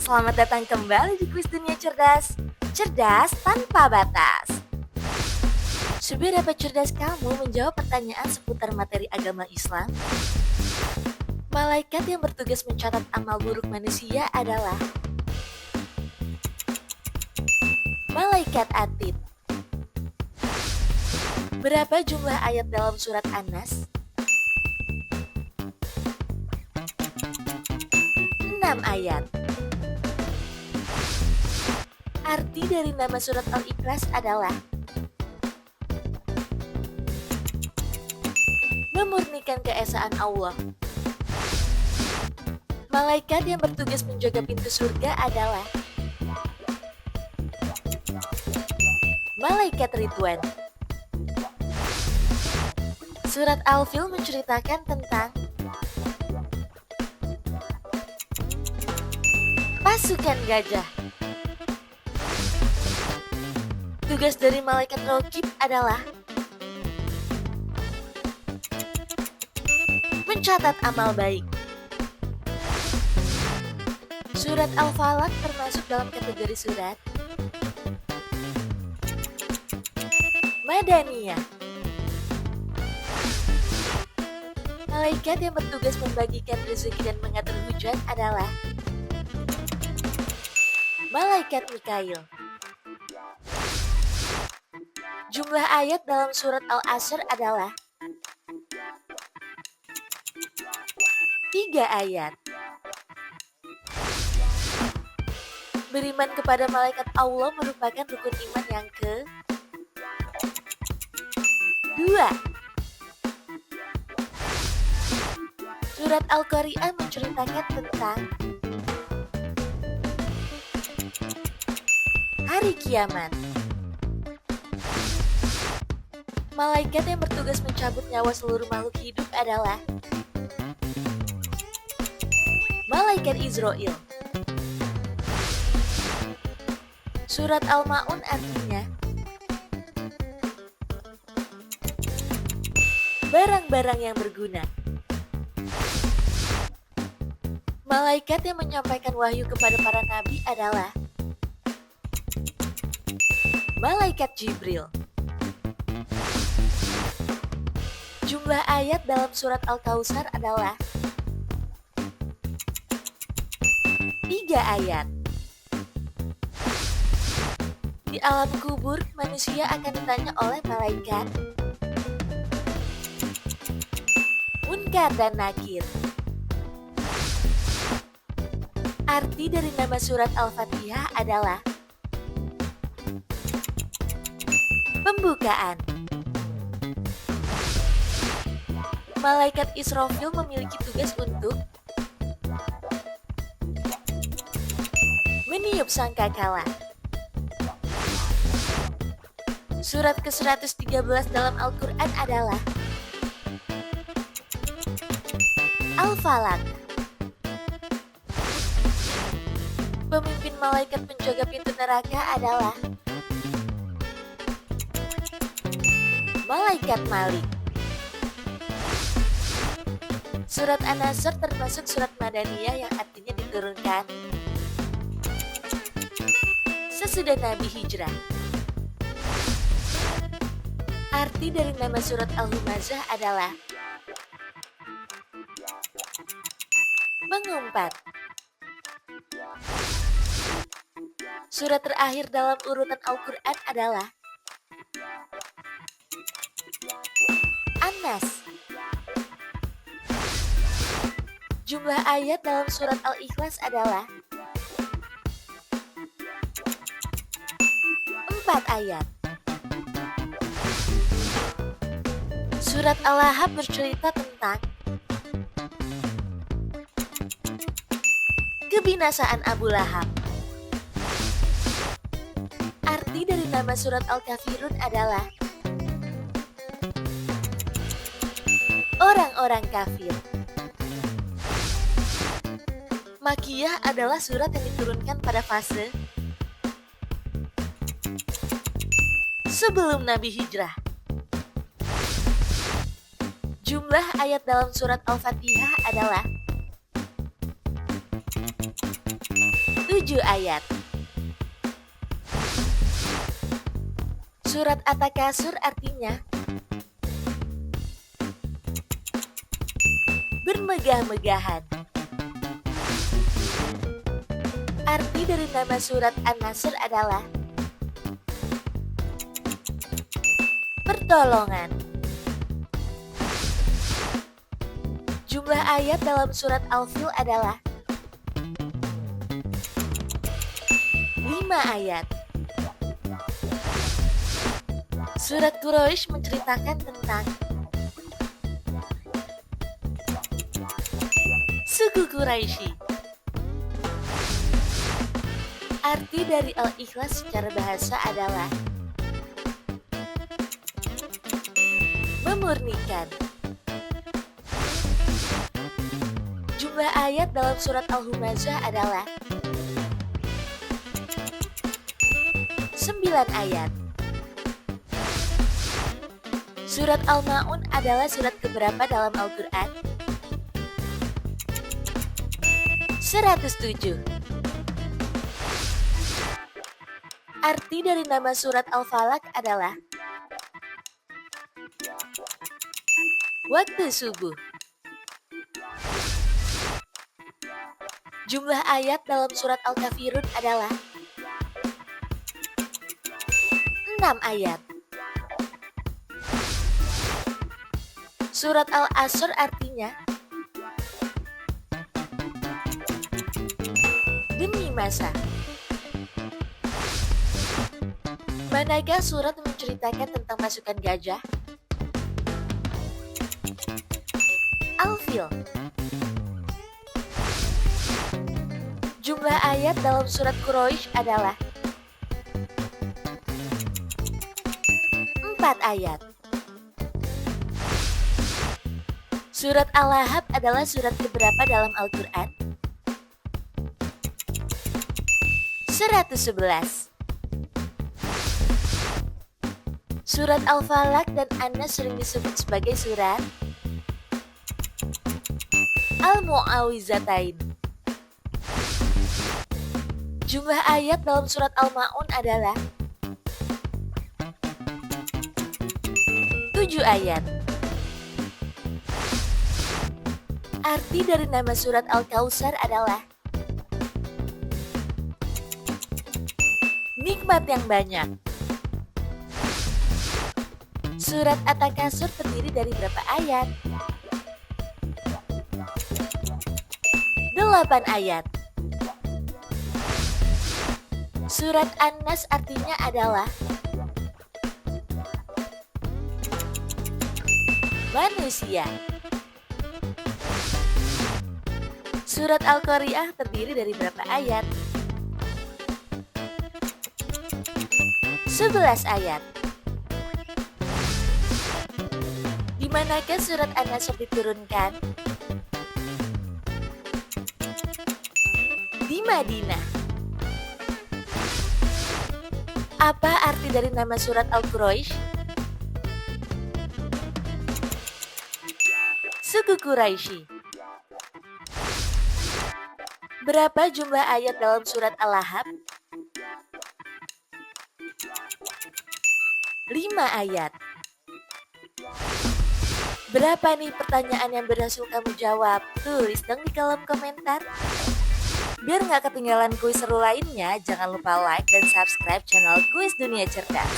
Selamat datang kembali di Kuis Dunia Cerdas. Cerdas tanpa batas. Seberapa cerdas kamu menjawab pertanyaan seputar materi agama Islam? Malaikat yang bertugas mencatat amal buruk manusia adalah Malaikat Atid. Berapa jumlah ayat dalam surat An-Nas? 6 ayat. Arti dari nama surat Al-Ikhlas adalah memurnikan keesaan Allah. Malaikat yang bertugas menjaga pintu surga adalah Malaikat Ridwan. Surat Al-Fil menceritakan tentang pasukan gajah. Tugas dari malaikat Raqib adalah mencatat amal baik. Surat Al-Falaq termasuk dalam kategori surat Madaniyah. Malaikat yang bertugas membagikan rezeki dan mengatur hujan adalah Malaikat Mikail. Jumlah ayat dalam surat Al-Asr adalah 3 ayat. Beriman kepada malaikat Allah merupakan rukun iman yang ke-2. Surat Al-Qari'ah menceritakan tentang hari kiamat. Malaikat yang bertugas mencabut nyawa seluruh makhluk hidup adalah Malaikat Israel. Surat Al-Ma'un artinya barang-barang yang berguna. Malaikat yang menyampaikan wahyu kepada para nabi adalah Malaikat Jibril. Jumlah ayat dalam surat Al-Kautsar adalah 3 ayat. Di alam kubur, manusia akan ditanya oleh malaikat Munkar dan Nakir. Arti dari nama surat Al-Fatihah adalah pembukaan. Malaikat Israfil memiliki tugas untuk meniup sangkakala. Surat ke-113 dalam Al-Quran adalah Al-Falaq. Pemimpin malaikat penjaga pintu neraka adalah Malaikat Malik. Surat An-Nasr termasuk surat Madaniyah yang artinya diturunkan sesudah Nabi hijrah. Arti dari nama surat Al-Humazah adalah mengumpat. Surat terakhir dalam urutan Al-Quran adalah An-Nas. Jumlah ayat dalam surat Al-Ikhlas adalah 4 ayat. Surat Al-Lahab bercerita tentang kebinasaan Abu Lahab. Arti dari nama surat Al-Kafirun adalah orang-orang kafir. Makkiyah adalah surat yang diturunkan pada fase sebelum Nabi hijrah. Jumlah ayat dalam surat Al-Fatihah adalah 7 7 ayat. Surat At-Takasur artinya bermegah-megahan. Arti dari nama surat An-Nasr adalah pertolongan. Jumlah ayat dalam surat Al-Fil adalah 5 ayat. Surat Quraisy menceritakan tentang suku Quraisy. Arti dari Al-Ikhlas secara bahasa adalah memurnikan. Jumlah ayat dalam surat Al-Humazah adalah 9 ayat. Surat Al-Ma'un adalah surat keberapa dalam Al-Quran? 107. Arti dari nama surat Al-Falaq adalah waktu subuh. Jumlah ayat dalam surat Al-Kafirun adalah 6 ayat. Surat Al-Asr artinya demi masa. Manakah surat menceritakan tentang pasukan gajah? Al-Fil. Jumlah ayat dalam surat Quraisy adalah 4 ayat. Surat Al-Lahab adalah surat keberapa dalam Al-Quran? 111. Surat Al-Falaq dan An-Nas sering disebut sebagai surat Al-Mu'awwizatain. Jumlah ayat dalam surat Al-Ma'un adalah 7 ayat. Arti dari nama surat Al-Kautsar adalah nikmat yang banyak. Surat At-Takasur terdiri dari berapa ayat? 8 ayat. Surat An-Nas artinya adalah manusia. Surat Al-Qari'ah terdiri dari berapa ayat? 11 ayat. Di manakah surat An-Nasr diturunkan? Di Madinah. Apa arti dari nama surat Al-Quraisy? Suku Quraisy. Berapa jumlah ayat dalam surat Al-Lahab? 5 ayat. Berapa nih pertanyaan yang berhasil kamu jawab? Tulis dong di kolom komentar. Biar nggak ketinggalan kuis seru lainnya, jangan lupa like dan subscribe channel Kuis Dunia Cerdas.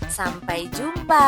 Sampai jumpa!